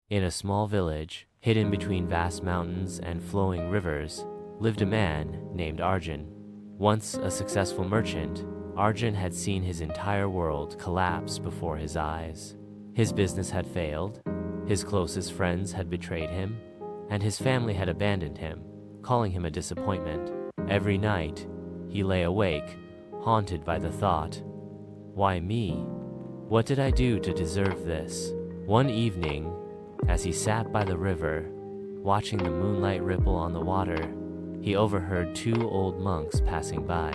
In a small village, hidden between vast mountains and flowing rivers, lived a man named Arjun. Once a successful merchant, Arjun had seen his entire world collapse before his eyes. His business had failed, his closest friends had betrayed him, and his family had abandoned him, calling him a disappointment. Every night, he lay awake, haunted by the thought, "Why me? What did I do to deserve this?" One evening, as he sat by the river, watching the moonlight ripple on the water, he overheard two old monks passing by.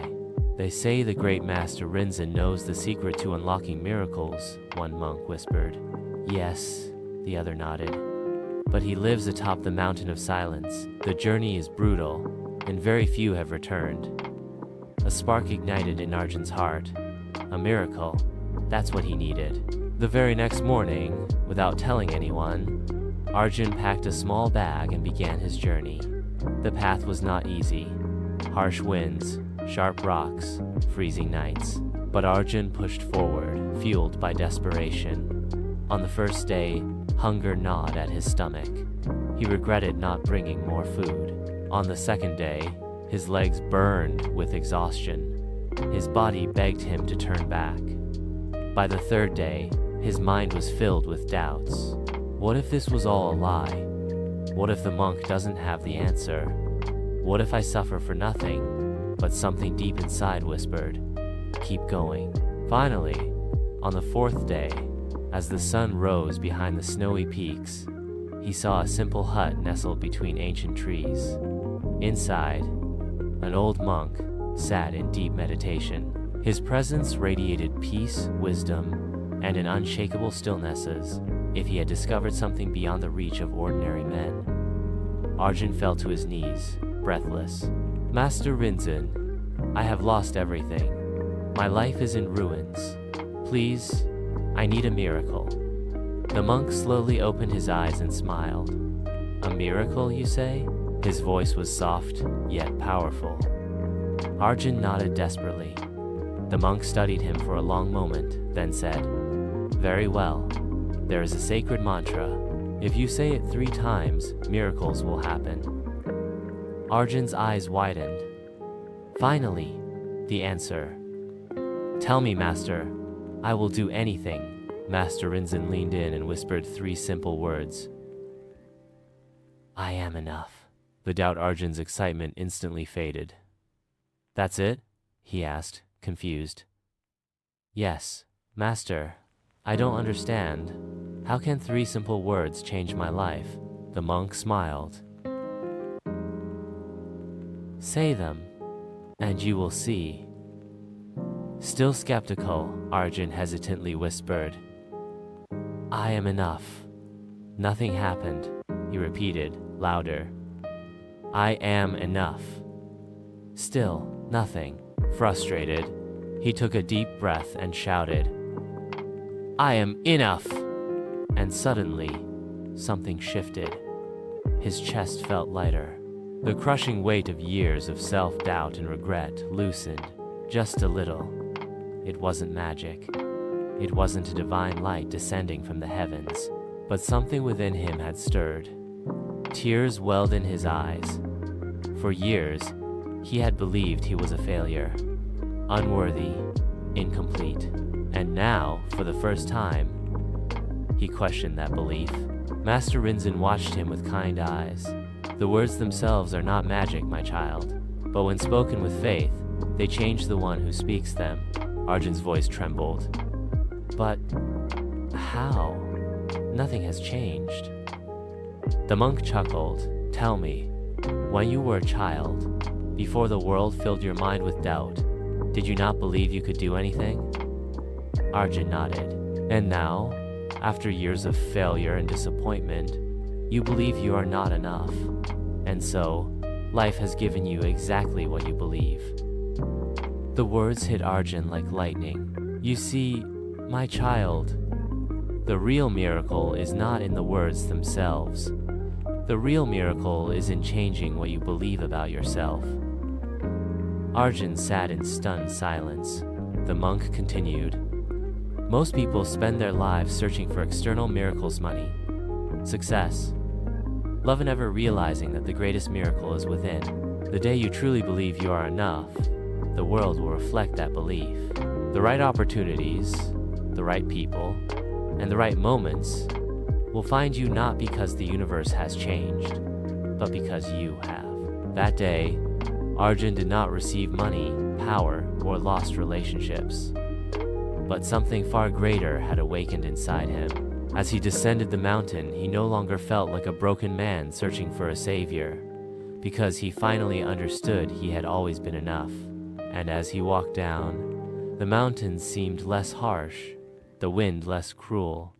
"They say the great Master Rinzin knows the secret to unlocking miracles," one monk whispered. "Yes," the other nodded. "But he lives atop the mountain of silence. The journey is brutal, and very few have returned." A spark ignited in Arjun's heart. A miracle, that's what he needed. The very next morning, without telling anyone, Arjun packed a small bag and began his journey. The path was not easy. Harsh winds, sharp rocks, freezing nights. But Arjun pushed forward, fueled by desperation. On the first day, hunger gnawed at his stomach. He regretted not bringing more food. On the second day, his legs burned with exhaustion. His body begged him to turn back. By the third day, his mind was filled with doubts. What if this was all a lie? What if the monk doesn't have the answer? What if I suffer for nothing? But something deep inside whispered, "Keep going." Finally, on the fourth day, as the sun rose behind the snowy peaks, he saw a simple hut nestled between ancient trees. Inside, an old monk sat in deep meditation. His presence radiated peace, wisdom, and an unshakable stillness as if he had discovered something beyond the reach of ordinary men. Arjun fell to his knees, breathless. "Master Rinzin, I have lost everything. My life is in ruins. Please, I need a miracle." The monk slowly opened his eyes and smiled. "A miracle, you say?" His voice was soft, yet powerful. Arjun nodded desperately. The monk studied him for a long moment, then said, "Very well. There is a sacred mantra. If you say it 3 times, miracles will happen." Arjun's eyes widened. Finally, the answer. "Tell me, Master. I will do anything." Master Rinzin leaned in and whispered 3 simple words. "I am enough." The doubt Arjun's excitement instantly faded. "That's it?" he asked, confused. "Yes, Master. I don't understand. How can 3 simple words change my life?" The monk smiled. "Say them, and you will see." Still skeptical, Arjun hesitantly whispered, "I am enough." "Nothing happened," he repeated, louder. "I am enough." Still, nothing. Frustrated, he took a deep breath and shouted, "I am enough!" And suddenly, something shifted. His chest felt lighter. The crushing weight of years of self-doubt and regret loosened, just a little. It wasn't magic. It wasn't a divine light descending from the heavens, but something within him had stirred. Tears welled in his eyes. For years, he had believed he was a failure, unworthy, incomplete. And now, for the first time, he questioned that belief. Master Rinzin watched him with kind eyes. "The words themselves are not magic, my child, but when spoken with faith, they change the one who speaks them." Arjun's voice trembled. "But how? Nothing has changed." The monk chuckled. "Tell me, when you were a child, before the world filled your mind with doubt, did you not believe you could do anything?" Arjun nodded. "And now, after years of failure and disappointment, you believe you are not enough. And so, life has given you exactly what you believe." The words hit Arjun like lightning. "You see, my child, the real miracle is not in the words themselves. The real miracle is in changing what you believe about yourself." Arjun sat in stunned silence. The monk continued, "Most people spend their lives searching for external miracles, money, Success. Love and ever realizing that the greatest miracle is within. The day you truly believe you are enough, the world will reflect that belief. The right opportunities, the right people, and the right moments will find you not because the universe has changed, but because you have. That day, Arjun did not receive money, power, or lost relationships. But something far greater had awakened inside him. As he descended the mountain, he no longer felt like a broken man searching for a savior, because he finally understood he had always been enough. And as he walked down, the mountains seemed less harsh, the wind less cruel,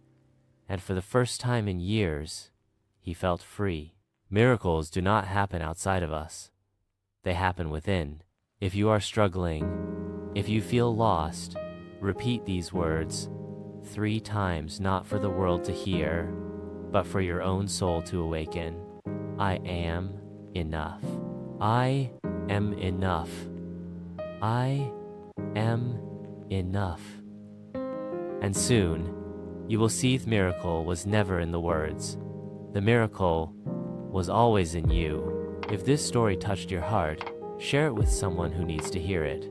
and for the first time in years, he felt free. Miracles do not happen outside of us. They happen within. If you are struggling, if you feel lost, repeat these words 3 times, not for the world to hear, but for your own soul to awaken. I am enough. I am enough. I am enough. And soon, you will see the miracle was never in the words. The miracle was always in you. If this story touched your heart, share it with someone who needs to hear it.